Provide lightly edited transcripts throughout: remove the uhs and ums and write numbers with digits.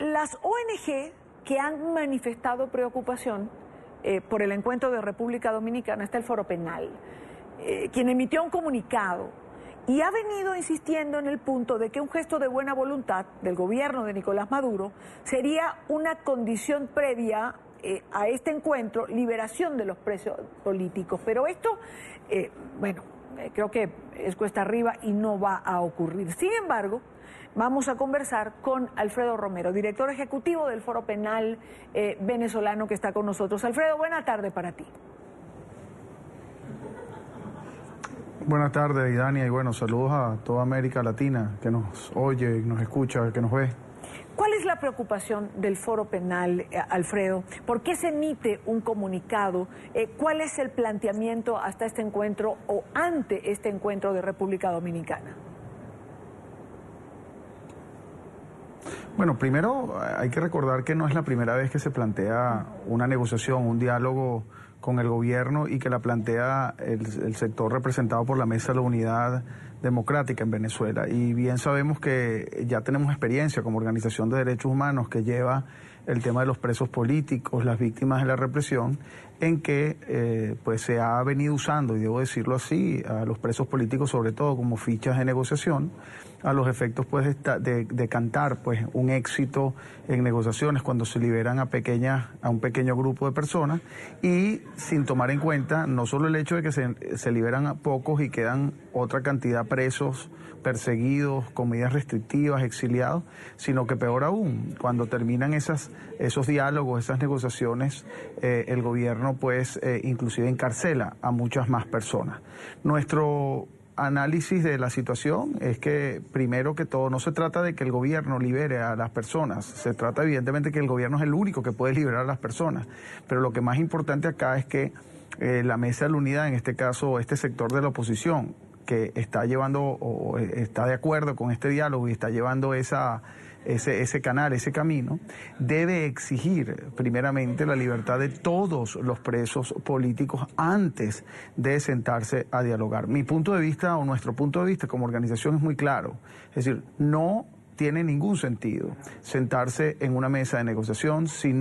las ONG que han manifestado preocupación por el encuentro de República Dominicana está el Foro Penal, quien emitió un comunicado y ha venido insistiendo en el punto de que un gesto de buena voluntad del gobierno de Nicolás Maduro sería una condición previa a este encuentro, liberación de los presos políticos. Pero esto, creo que es cuesta arriba y no va a ocurrir. Sin embargo, vamos a conversar con Alfredo Romero, director ejecutivo del Foro Penal venezolano, que está con nosotros. Alfredo, buena tarde para ti. Buenas tardes, Idania, y bueno, saludos a toda América Latina que nos oye, nos escucha, que nos ve. ¿Cuál es la preocupación del Foro Penal, Alfredo? ¿Por qué se emite un comunicado? ¿Cuál es el planteamiento hasta este encuentro o ante este encuentro de República Dominicana? Bueno, primero hay que recordar que no es la primera vez que se plantea una negociación, un diálogo con el gobierno y que la plantea el sector representado por la Mesa de la Unidad Democrática en Venezuela. Y bien sabemos que ya tenemos experiencia como organización de derechos humanos que lleva el tema de los presos políticos, las víctimas de la represión, en que pues se ha venido usando, y debo decirlo así, a los presos políticos sobre todo como fichas de negociación, a los efectos pues de cantar pues un éxito en negociaciones cuando se liberan a un pequeño grupo de personas, y sin tomar en cuenta no solo el hecho de que se liberan a pocos y quedan otra cantidad presos, perseguidos, con medidas restrictivas, exiliados, sino que peor aún, cuando terminan esos diálogos, esas negociaciones, el gobierno pues inclusive encarcela a muchas más personas. Nuestro análisis de la situación es que, primero que todo, no se trata de que el gobierno libere a las personas, se trata evidentemente que el gobierno es el único que puede liberar a las personas, pero lo que más importante acá es que la Mesa de la Unidad, en este caso este sector de la oposición, que está llevando o está de acuerdo con este diálogo y está llevando ese canal, ese camino, debe exigir primeramente la libertad de todos los presos políticos antes de sentarse a dialogar. Mi punto de vista o nuestro punto de vista como organización es muy claro, es decir, no tiene ningún sentido sentarse en una mesa de negociación si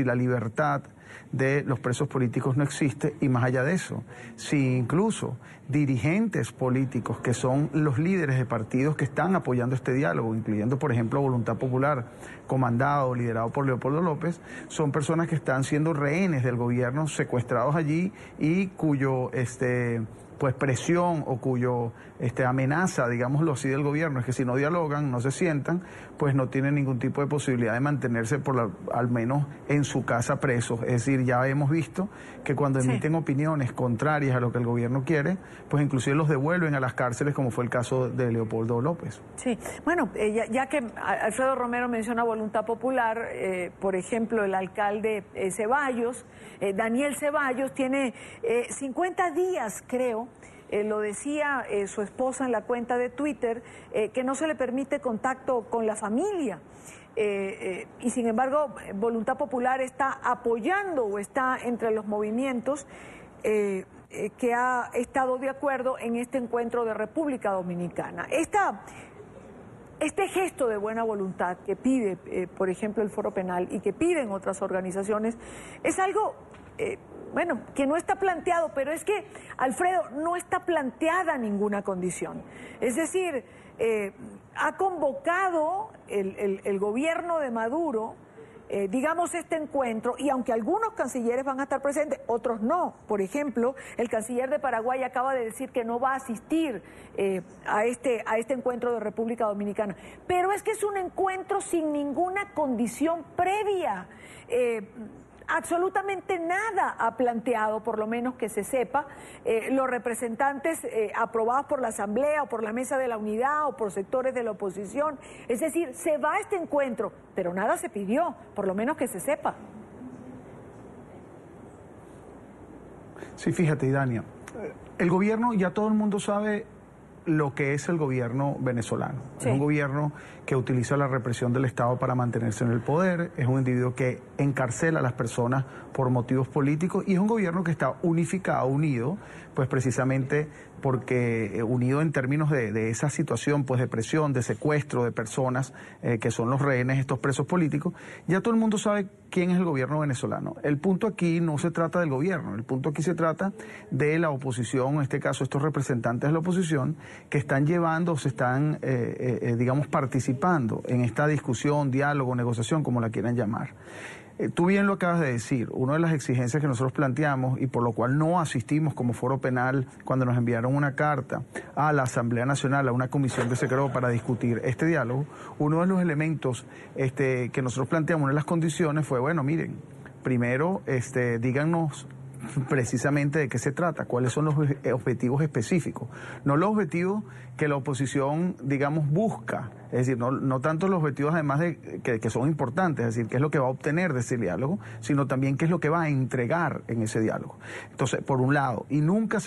la libertad de los presos políticos no existe, y más allá de eso, si incluso dirigentes políticos que son los líderes de partidos que están apoyando este diálogo, incluyendo por ejemplo Voluntad Popular, comandado, liderado por Leopoldo López, son personas que están siendo rehenes del gobierno, secuestrados allí, y cuyo pues presión o cuyo amenaza, digámoslo así, del gobierno es que si no dialogan, no se sientan, pues no tienen ningún tipo de posibilidad de mantenerse al menos en su casa presos. Es decir, ya hemos visto que cuando emiten opiniones contrarias a lo que el gobierno quiere, pues inclusive los devuelven a las cárceles, como fue el caso de Leopoldo López. Sí, bueno, ya que Alfredo Romero menciona Voluntad Popular, por ejemplo, el alcalde Ceballos, Daniel Ceballos, tiene 50 días, creo, lo decía su esposa en la cuenta de Twitter, que no se le permite contacto con la familia. Y sin embargo, Voluntad Popular está apoyando o está entre los movimientos que ha estado de acuerdo en este encuentro de República Dominicana. Este gesto de buena voluntad que pide, por ejemplo, el Foro Penal y que piden otras organizaciones, es algo que no está planteado, pero es que, Alfredo, no está planteada ninguna condición. Es decir, ha convocado el gobierno de Maduro, digamos, este encuentro, y aunque algunos cancilleres van a estar presentes, otros no. Por ejemplo, el canciller de Paraguay acaba de decir que no va a asistir a este encuentro de República Dominicana. Pero es que es un encuentro sin ninguna condición previa. Absolutamente nada ha planteado, por lo menos que se sepa, los representantes aprobados por la Asamblea o por la Mesa de la Unidad o por sectores de la oposición. Es decir, se va a este encuentro, pero nada se pidió, por lo menos que se sepa. Sí, fíjate, Idania, el gobierno, ya todo el mundo sabe lo que es el gobierno venezolano. Sí. Es un gobierno que utiliza la represión del Estado para mantenerse en el poder, es un individuo que encarcela a las personas por motivos políticos y es un gobierno que está unificado, unido, pues precisamente porque unido en términos de esa situación pues de presión, de secuestro de personas que son los rehenes, estos presos políticos, ya todo el mundo sabe quién es el gobierno venezolano. El punto aquí no se trata del gobierno, el punto aquí se trata de la oposición, en este caso estos representantes de la oposición que están llevando, se están digamos participando en esta discusión, diálogo, negociación, como la quieran llamar. Tú bien lo acabas de decir, una de las exigencias que nosotros planteamos y por lo cual no asistimos como Foro Penal cuando nos enviaron una carta a la Asamblea Nacional, a una comisión de secreto para discutir este diálogo, uno de los elementos que nosotros planteamos, una de las condiciones fue, bueno, miren, primero díganos precisamente de qué se trata, cuáles son los objetivos específicos, no los objetivos que la oposición, digamos, busca, es decir, no tanto los objetivos además de que son importantes, es decir, qué es lo que va a obtener de ese diálogo, sino también qué es lo que va a entregar en ese diálogo. Entonces, por un lado, y nunca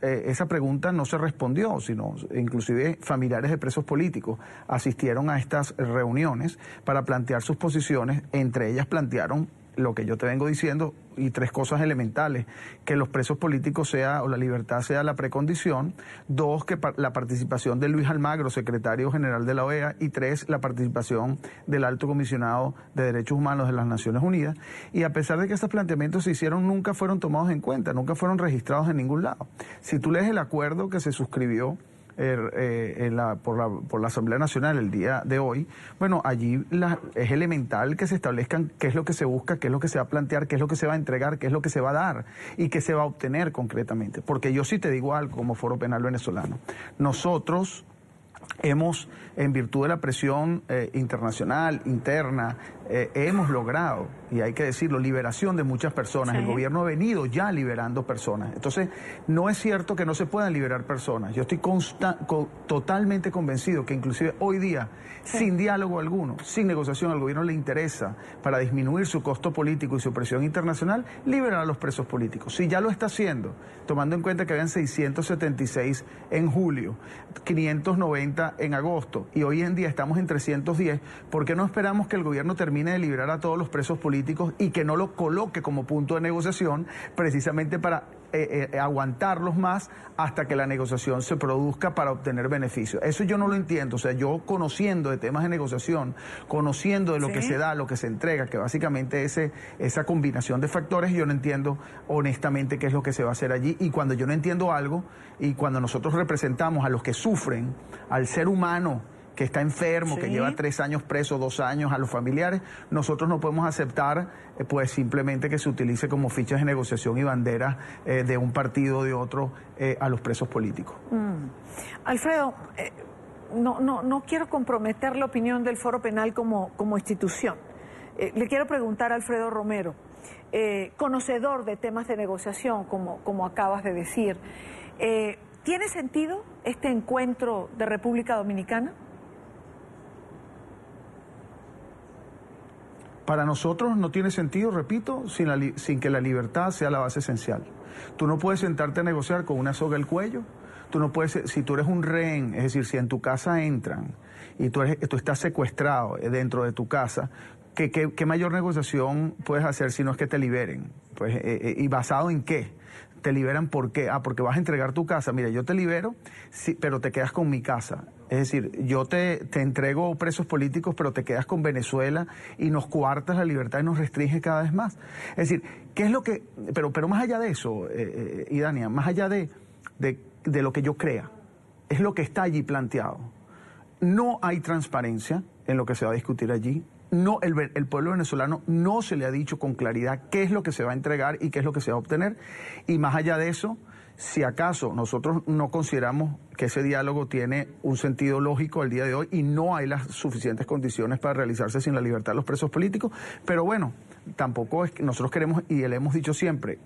esa pregunta no se respondió, sino inclusive familiares de presos políticos asistieron a estas reuniones para plantear sus posiciones, entre ellas plantearon lo que yo te vengo diciendo, y tres cosas elementales: que los presos políticos o la libertad sea la precondición; dos, que la participación de Luis Almagro, secretario general de la OEA; y tres, la participación del Alto Comisionado de Derechos Humanos de las Naciones Unidas. Y a pesar de que estos planteamientos se hicieron, nunca fueron tomados en cuenta, nunca fueron registrados en ningún lado. Si tú lees el acuerdo que se suscribió por la Asamblea Nacional el día de hoy, bueno, allí es elemental que se establezcan qué es lo que se busca, qué es lo que se va a plantear, qué es lo que se va a entregar, qué es lo que se va a dar y qué se va a obtener concretamente. Porque yo sí te digo algo como Foro Penal venezolano. Nosotros hemos, en virtud de la presión internacional, interna, hemos logrado, y hay que decirlo, liberación de muchas personas. Sí. El gobierno ha venido ya liberando personas. Entonces, no es cierto que no se puedan liberar personas. Yo estoy totalmente convencido que inclusive hoy día, sí, sin diálogo alguno, sin negociación, al gobierno le interesa, para disminuir su costo político y su presión internacional, liberar a los presos políticos. Si ya lo está haciendo, tomando en cuenta que habían 676 en julio, 590 en agosto, y hoy en día estamos en 310, ¿por qué no esperamos que el gobierno termine de liberar a todos los presos políticos y que no lo coloque como punto de negociación, precisamente para aguantarlos más hasta que la negociación se produzca para obtener beneficios? Eso yo no lo entiendo. O sea, yo conociendo de temas de negociación, conociendo de lo que se da, lo que se entrega, que básicamente esa combinación de factores, yo no entiendo honestamente qué es lo que se va a hacer allí. Y cuando yo no entiendo algo, y cuando nosotros representamos a los que sufren, al ser humano que está enfermo, que lleva 3 años preso, 2 años, a los familiares, nosotros no podemos aceptar pues simplemente que se utilice como fichas de negociación y banderas de un partido o de otro a los presos políticos. Alfredo, no quiero comprometer la opinión del Foro Penal como institución. Le quiero preguntar a Alfredo Romero, conocedor de temas de negociación, como acabas de decir, ¿tiene sentido este encuentro de República Dominicana? Para nosotros no tiene sentido, repito, sin que la libertad sea la base esencial. Tú no puedes sentarte a negociar con una soga al cuello. Tú no puedes, si tú eres un rehén, es decir, si en tu casa entran y tú estás secuestrado dentro de tu casa, ¿qué mayor negociación puedes hacer si no es que te liberen? Pues, ¿y basado en qué? ¿Te liberan por qué? Porque vas a entregar tu casa. Mira, yo te libero, sí, pero te quedas con mi casa. Es decir, yo te entrego presos políticos, pero te quedas con Venezuela y nos coartas la libertad y nos restringe cada vez más. Es decir, ¿qué es lo que...? Pero más allá de eso, Idania, más allá de lo que yo crea, es lo que está allí planteado. No hay transparencia en lo que se va a discutir allí. No, el pueblo venezolano no se le ha dicho con claridad qué es lo que se va a entregar y qué es lo que se va a obtener. Y más allá de eso, si acaso nosotros no consideramos que ese diálogo tiene un sentido lógico al día de hoy y no hay las suficientes condiciones para realizarse sin la libertad de los presos políticos, pero bueno, tampoco es que nosotros queremos, y le hemos dicho siempre,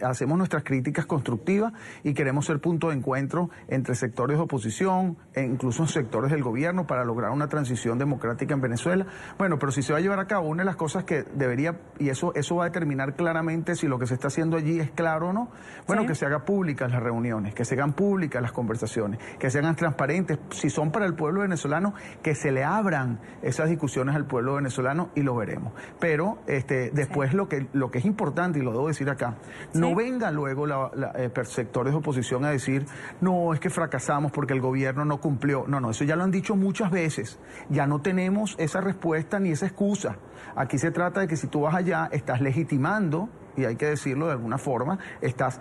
hacemos nuestras críticas constructivas y queremos ser punto de encuentro entre sectores de oposición e incluso sectores del gobierno para lograr una transición democrática en Venezuela. Bueno, pero si se va a llevar a cabo, una de las cosas que debería, y eso va a determinar claramente si lo que se está haciendo allí es claro o no, bueno, que se hagan públicas las reuniones, que se hagan públicas las conversaciones, conversaciones, que sean transparentes. Si son para el pueblo venezolano, que se le abran esas discusiones al pueblo venezolano y lo veremos. Pero después lo que es importante, y lo debo decir acá, no venga luego sectores de oposición a decir, no, es que fracasamos porque el gobierno no cumplió. No, eso ya lo han dicho muchas veces. Ya no tenemos esa respuesta ni esa excusa. Aquí se trata de que si tú vas allá, estás legitimando, y hay que decirlo de alguna forma, estás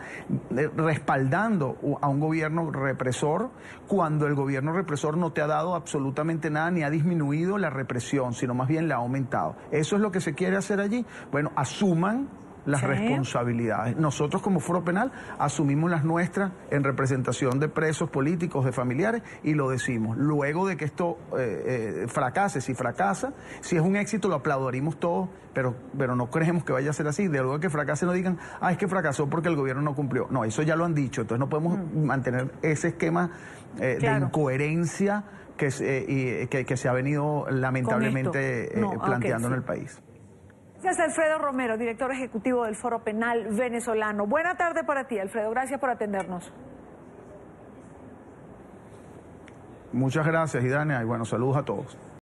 respaldando a un gobierno represor cuando el gobierno represor no te ha dado absolutamente nada ni ha disminuido la represión, sino más bien la ha aumentado. ¿Eso es lo que se quiere hacer allí? Bueno, asuman las responsabilidades. Nosotros como Foro Penal asumimos las nuestras en representación de presos políticos, de familiares, y lo decimos. Luego de que esto fracase, si fracasa, si es un éxito lo aplaudiremos todos, pero no creemos que vaya a ser así. De luego de que fracase no digan, es que fracasó porque el gobierno no cumplió. No, eso ya lo han dicho, entonces no podemos mantener ese esquema de incoherencia que se ha venido lamentablemente planteando en el país. Gracias, Alfredo Romero, director ejecutivo del Foro Penal Venezolano. Buena tarde para ti, Alfredo. Gracias por atendernos. Muchas gracias, Idania, y bueno, saludos a todos.